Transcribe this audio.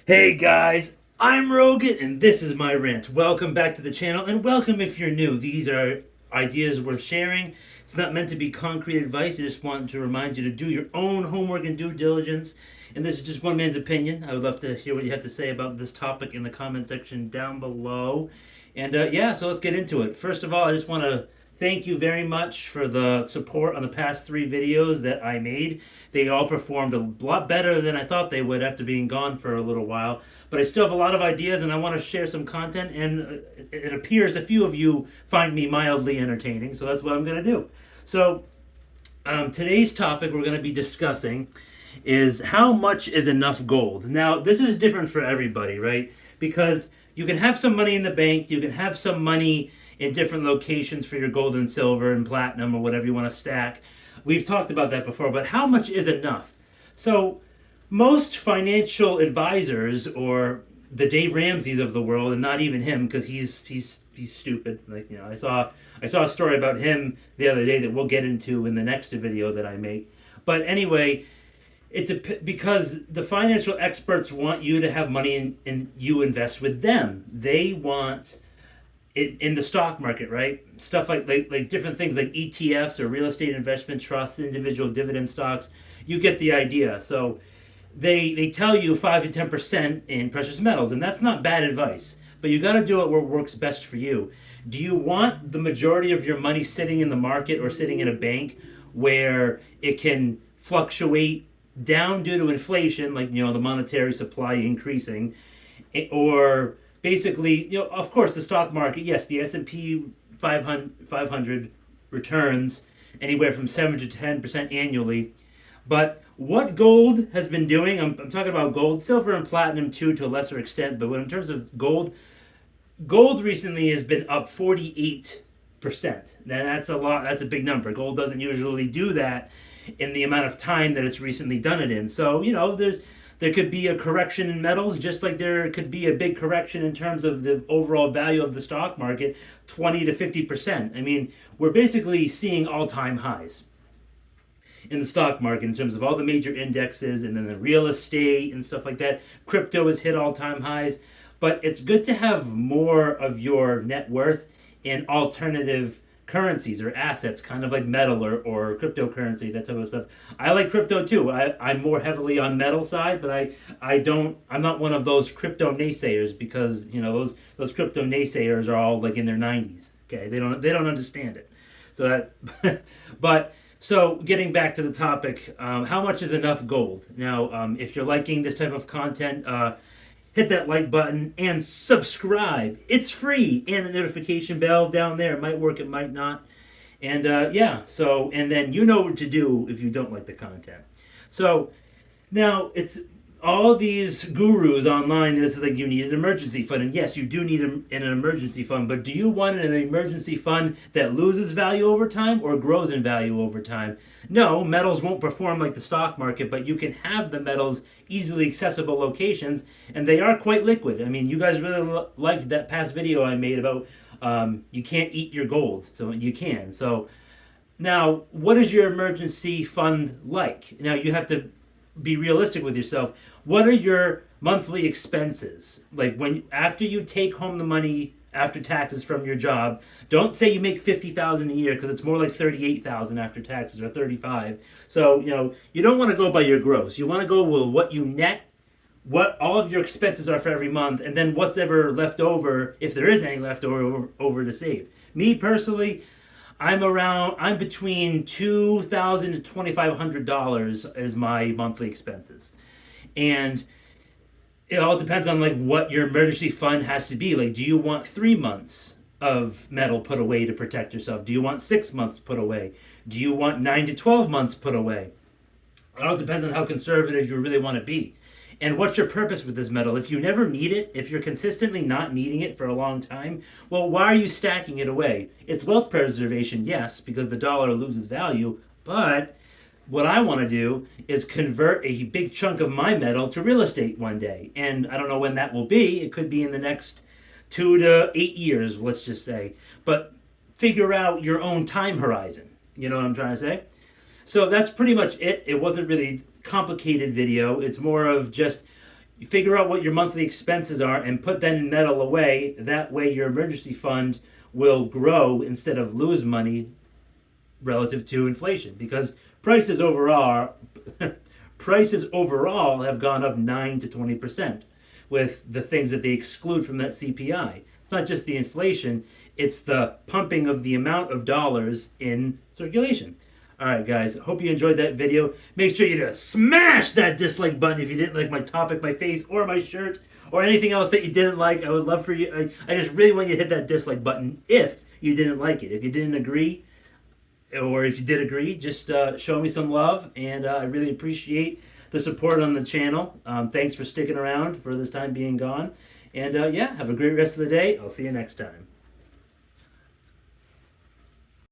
Hey guys, I'm Rogan and this is my rant. Welcome back to the channel and welcome if you're new. These are ideas worth sharing. It's not meant to be concrete advice. I just want to remind you to do your own homework and due diligence. And this is just one man's opinion. I would love to hear what you have to say about this topic in the comment section down below. And yeah, so let's get into it. First of all, I just want to thank you very much for the support on the past 3 videos that I made. They all performed a lot better than I thought they would after being gone for a little while. But I still have a lot of ideas and I want to share some content. And it appears a few of you find me mildly entertaining, so that's what I'm going to do. So, today's topic we're going to be discussing is how much is enough gold. Now, this is different for everybody, right? Because you can have some money in the bank, you can have some money in different locations for your gold and silver and platinum or whatever you want to stack. We've talked about that before, but how much is enough? So, most financial advisors or the Dave Ramseys of the world, and not even him because he's stupid. Like, I saw a story about him the other day that we'll get into in the next video that I make. But anyway, because the financial experts want you to have money and you invest with them. They want it in the stock market, right? Stuff like different things like ETFs or real estate investment trusts, individual dividend stocks. You get the idea. So they tell you 5 to 10% in precious metals, and that's not bad advice. But you got to do it where it works best for you. Do you want the majority of your money sitting in the market or sitting in a bank where it can fluctuate down due to inflation, like the monetary supply increasing, or basically, of course, the stock market, yes, the S&P 500 returns anywhere from 7 to 10% annually. But what gold has been doing, I'm talking about gold, silver and platinum too, to a lesser extent, but in terms of gold recently has been up 48%. Now that's a lot, that's a big number. Gold doesn't usually do that in the amount of time that it's recently done it in. So, there could be a correction in metals, just like there could be a big correction in terms of the overall value of the stock market, 20 to 50%. I mean, we're basically seeing all-time highs in the stock market in terms of all the major indexes and then the real estate and stuff like that. Crypto has hit all-time highs, but it's good to have more of your net worth in alternative currencies or assets, kind of like metal or cryptocurrency, that type of stuff. I like crypto too. I'm more heavily on metal side, but I'm not one of those crypto naysayers, because those crypto naysayers are all like in their 90s. Okay, they don't understand it. So that but so getting back to the topic, how much is enough gold? Now, if you're liking this type of content, hit that like button and subscribe. It's free, and the notification bell down there. It might work, it might not. And yeah, so, and then you know what to do if you don't like the content. So now it's all these gurus online. It's like you need an emergency fund, and yes, you do need an emergency fund. But do you want an emergency fund that loses value over time or grows in value over time? No, metals won't perform like the stock market, but you can have the metals easily accessible locations, and they are quite liquid. I mean, you guys really liked that past video I made about you can't eat your gold, so you can. So now, what is your emergency fund like? Now, you have to be realistic with yourself. What are your monthly expenses? Like, when after you take home the money after taxes from your job, don't say you make 50,000 a year, because it's more like 38,000 after taxes, or 35. So, you don't want to go by your gross. You want to go with what you net, what all of your expenses are for every month, and then what's ever left over, if there is any left over to save. Me personally, I'm between $2,000 to $2,500 as my monthly expenses. And it all depends on like what your emergency fund has to be. Like, do you want 3 months of metal put away to protect yourself? Do you want 6 months put away? Do you want 9 to 12 months put away? It all depends on how conservative you really want to be. And what's your purpose with this metal? If you never need it, if you're consistently not needing it for a long time, well, why are you stacking it away? It's wealth preservation, yes, because the dollar loses value, but what I want to do is convert a big chunk of my metal to real estate one day. And I don't know when that will be. It could be in the next 2 to 8 years, let's just say. But figure out your own time horizon. You know what I'm trying to say? So that's pretty much it. It wasn't really complicated video. It's more of just You figure out what your monthly expenses are and put that in metal away. That way, your emergency fund will grow instead of lose money relative to inflation, because prices overall prices overall have gone up 9 to 20% with the things that they exclude from that CPI. It's not just the inflation, it's the pumping of the amount of dollars in circulation. All right, guys, hope you enjoyed that video. Make sure you to smash that dislike button if you didn't like my topic, my face, or my shirt, or anything else that you didn't like. I would love for you. I just really want you to hit that dislike button if you didn't like it. If you didn't agree, or if you did agree, just show me some love, and I really appreciate the support on the channel. Thanks for sticking around for this time being gone, and yeah, have a great rest of the day. I'll see you next time.